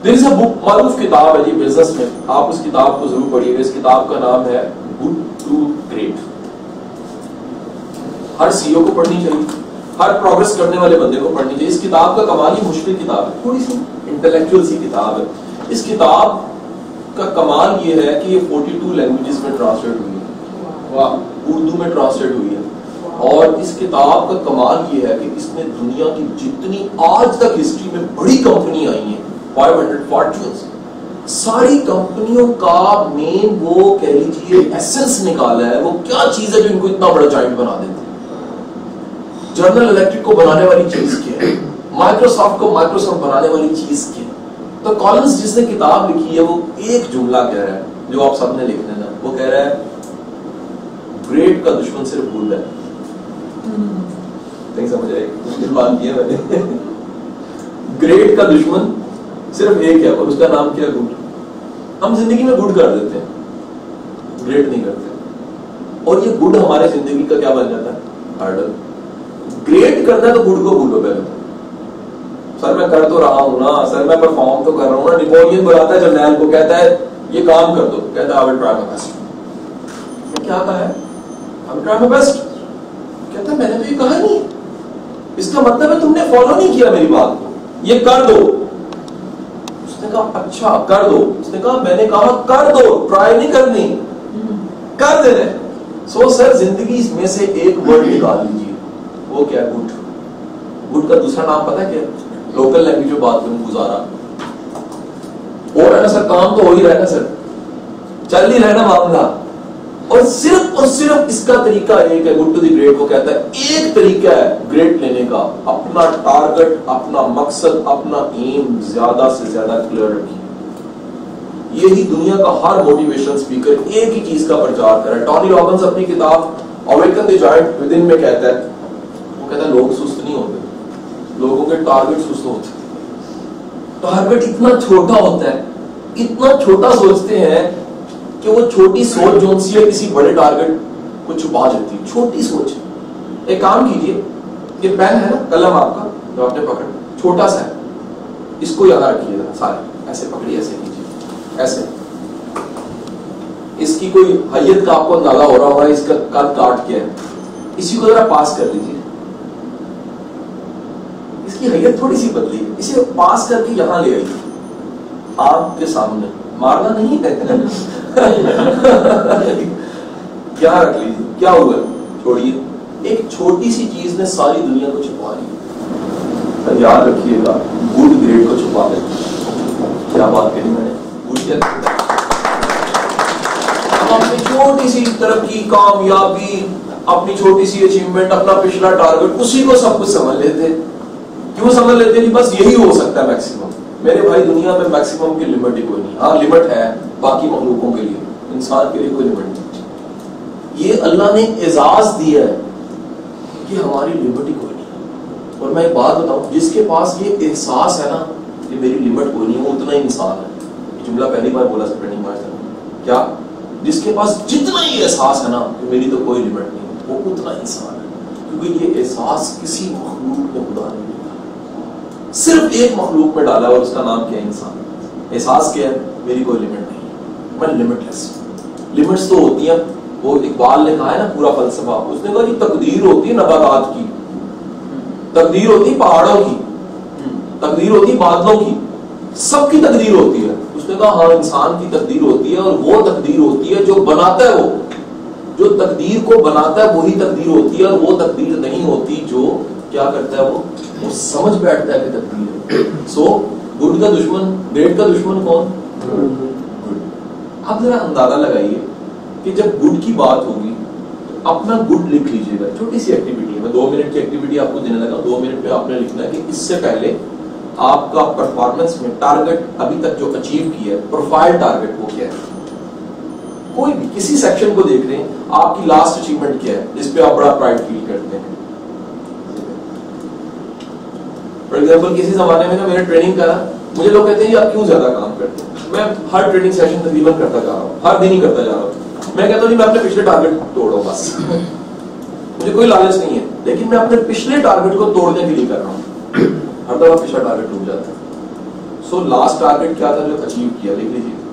دیر از اے بک، معروف کتاب ہے جی بزنس میں، آپ اس کتاب کو ضرور پڑھیے گا. اس کتاب کا نام ہے گڈ ٹو گریٹ. ہر سی او کو پڑھنی چاہیے، ہر پروگرس کرنے والے بندے کو پڑھنی چاہیے. اس کتاب کا کمال ہی مشکل کتاب ہے، تھوڑی سی انٹلیکچوئل سی کتاب ہے. اس کتاب کا کمال یہ ہے کہ یہ 42 لینگویجز میں ٹرانسلیٹ ہوئی ہے. واہ، اردو میں ٹرانسلیٹ ہوئی ہے. اور اس کتاب کا کمال یہ ہے کہ اس میں دنیا کی جتنی آج تک ہسٹری میں بڑی کمپنی آئی ہیں 500 فارچونز، ساری کمپنیوں کا مین وہ کہہ لیجیے ایسنس نکالا ہے. وہ کیا چیز ہے جو ان کو اتنا بڑا جائنٹ بنا دیتی ہے؟ جنرل الیکٹرک کو بنانے والی چیز کیا ہے؟ مائکروسافٹ کو مائکروسافٹ بنانے والی چیز کیا ہے؟ تو کالنز جس نے کتاب لکھی ہے وہ ایک جملہ کہہ رہا ہے جو آپ سب نے لکھنا ہے نا. وہ کہہ رہا ہے گریٹ کا دشمن صرف بھول ہے. نہیں سمجھ آئے گی بات کی ہے میں نے. گریٹ کا دشمن صرف ایک ہے اور اس کا نام کیا ہے؟ گڈ. ہم زندگی میں گڈ کر دیتے ہیں، گریٹ نہیں کرتے. اور یہ گڈ ہمارے زندگی کا کیا بن جاتا ہے؟ ہارڈل. گریٹ کرنا ہے تو گڈ کو بھولو پہلے. سر میں کر تو رہا ہوں نا، سر میں پرفارم تو کر رہا ہوں نا. نیپولین بلاتا ہے جرنیل کو، کہتا ہے یہ کام کر دو، کہتا ہے I will try my best. کیا کہا ہے؟ I will try my best. کہتا ہے میں نے تو یہ کہا نہیں. اس کا مطلب ہے تم نے فالو نہیں کیا میری بات کو. یہ کر دو. اس نے کہا اچھا کر دو. اس نے کہا میں نے کہا کر دو، ٹرائی نہیں کرنی، کر دے رہے. سو سر زندگی میں سے ایک ورڈ نکال لیجیے، وہ کیا ہے؟ گڈ. گڈ کا دوسرا نام پتا ہے کیا؟ لوکل لینگویج میں بات کروں، گزارا. اور ہے نا سر، کام تو ہو ہی رہا ہے نا سر، چل نہیں رہا نا معاملہ. اور صرف اس کا طریقہ ایک ہے. گڈ ٹو دی گریٹ وہ کہتا ہے ایک طریقہ ہے گریٹ لینے کا، اپنا ٹارگٹ، اپنا مقصد، اپنا ایم زیادہ سے زیادہ کلیئر رکھیے. یہی دنیا کا ہر موٹیویشن اسپیکر ایک ہی چیز کا پرچار کر رہا ہے. ٹونی رابنس اپنی کتاب اویکن دی جائنٹ ود ان میں کہتا ہے، وہ کہتا ہے لوگ سست نہیں ہوتے، لوگوں کے ٹارگٹ سست ہوتے. ٹارگٹ اتنا چھوٹا ہوتا ہے، اتنا چھوٹا سوچتے ہیں کہ وہ چھوٹی سوچ جو سی ہے کسی بڑے ٹارگٹ کو چھپا جاتی ہے. چھوٹی سوچ. ایک کام کیجئے، یہ پین ہے نا، قلم آپ کا جو آپ نے پکڑ چھوٹا سا ہے، اس کو یہاں رکھیے گا سارے، ایسے پکڑیے، ایسے کیجیے، ایسے. اس کی کوئی حیت کا آپ کو اندازہ ہو رہا ہوگا، اس کا قد کاٹ کیا ہے. اسی کو ذرا پاس کر لیجیے. اس کی حیت تھوڑی سی بدلی ہے، اسے پاس کر کے یہاں لے آئیے آپ کے سامنے. مارنا نہیں ہے، یہاں رکھ لیجیے. کیا ہوا؟ چھوڑیے. ایک چھوٹی سی چیز نے ساری دنیا کو چھپا لی. یاد رکھیے گا گڈ گریٹ کو چھپا لے. کیا بات کہی میں نے؟ گڈ. ہم اپنی چھوٹی سی ترقی، کامیابی، اپنی چھوٹی سی اچیومنٹ، اپنا پچھلا ٹارگٹ، اسی کو سب کچھ سمجھ لیتے. کیوں سمجھ لیتے ہیں؟ بس یہی ہو سکتا ہے میکسیمم. میرے بھائی دنیا میں میکسیمم کی لمٹ ہی کوئی نہیں. ہاں لمٹ ہے باقی مخلوقوں کے لیے، انسان کے لیے کوئی لمٹ نہیں. یہ اللہ نے اعزاز دیا ہے کہ ہماری لمٹ ہی کوئی نہیں. اور میں ایک بات بتاؤں، جس کے پاس یہ احساس ہے نا کہ میری لمٹ کوئی نہیں، وہ اتنا ہی انسان ہے. یہ جملہ پہلی بار بولا ٹریننگ ماسٹر نے. کیا؟ جس کے پاس جتنا ہی احساس ہے نا کہ میری تو کوئی لمٹ نہیں، وہ اتنا انسان ہے. کیونکہ یہ احساس کسی مخلوق میں خدا نہیں ڈالا، صرف ایک مخلوق میں ڈالا، اور اس کا نام کیا ہے؟ انسان. احساس کیا ہے؟ میری کوئی لمٹ نہیں، میں لمٹ لیس. لمٹس تو ہوتی ہیں، وہ اقبال نے کہا ہے نا پورا فلسفہ، اس نے کہا کہ تقدیر ہوتی ہے نباتات کی، تقدیر ہوتی پہاڑوں کی، تقدیر ہوتی بادلوں کی، سب کی تقدیر ہوتی ہے. اس نے کہا ہاں انسان کی تقدیر ہوتی ہے، اور وہ تقدیر ہوتی ہے جو بناتا ہے. وہ جو تقدیر کو بناتا ہے وہی تقدیر ہوتی ہے، اور وہ تقدیر نہیں ہوتی جو کیا کرتا ہے، وہ سمجھ بیٹھتا ہے کہ تقدیر ہے. سو گڈ کا دشمن، گریٹ کا دشمن کون؟ گڈ. آپ ذرا اندازہ لگائیے کہ جب گڈ کی بات ہوگی اپنا گڈ لکھ لیجیے گا. چھوٹی سی ایکٹیویٹی ہے، میں 2 منٹ کی ایکٹیویٹی آپ کو دینے لگا. 2 منٹ میں آپ نے لکھنا ہے کہ اس سے پہلے آپ کا پرفارمنس میں ٹارگٹ ابھی تک جو اچیو کیا ہے، پروفائل ٹارگٹ وہ کیا ہے. کوئی بھی کسی سیکشن کو دیکھ رہے ہیں، آپ کی لاسٹ اچیومنٹ کیا ہے جس پہ آپ بڑا پرائڈ فیل کرتے ہیں. فار ایگزامپل کسی زمانے میں نا میں نے ٹریننگ کرا، مجھے لوگ کہتے ہیں آپ کیوں زیادہ کام کرتے ہیں. میں ہر ٹریننگ سیشن تقریباً کرتا جا رہا ہوں، ہر دن ہی کرتا جا رہا ہوں. میں کہتا ہوں میں اپنے پچھلے ٹارگٹ توڑوں، بس مجھے کوئی لالچ نہیں ہے، لیکن میں اپنے پچھلے ٹارگٹ کو توڑنے کے لیے کر رہا ہوں. ہر دفعہ پچھلا ٹارگٹ ٹوٹ جاتا ہے. سو لاسٹ ٹارگیٹ کیا تھا جو اچیو کیا، لکھ لیجیے.